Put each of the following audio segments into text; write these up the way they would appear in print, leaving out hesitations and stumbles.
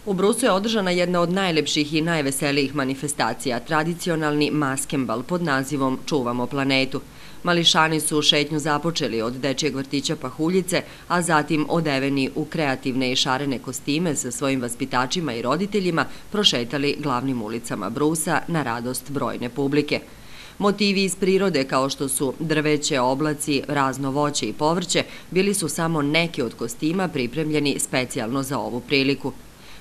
U Brusu je održana jedna od najlepših i najveselijih manifestacija, tradicionalni maskembal pod nazivom Čuvamo planetu. Mališani su šetnju započeli od dečijeg vrtića Pahuljice, a zatim odeveni u kreativne i šarene kostime sa svojim vaspitačima i roditeljima prošetali glavnim ulicama Brusa na radost brojne publike. Motivi iz prirode kao što su drveće, oblaci, razno voće i povrće bili su samo neki od kostima pripremljeni specijalno za ovu priliku.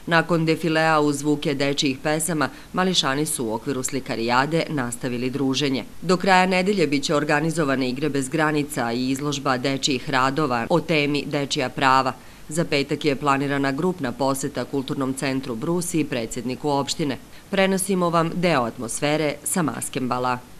Nakon defilea uz zvuke dečijih pesama, mališani su u okviru slikarijade nastavili druženje. Do kraja nedelje biće organizovane igre bez granica i izložba dečijih radova o temi dečija prava. Za petak je planirana grupna poseta Kulturnom centru Brus i predsjedniku opštine. Prenosimo vam deo atmosfere sa Maskembala.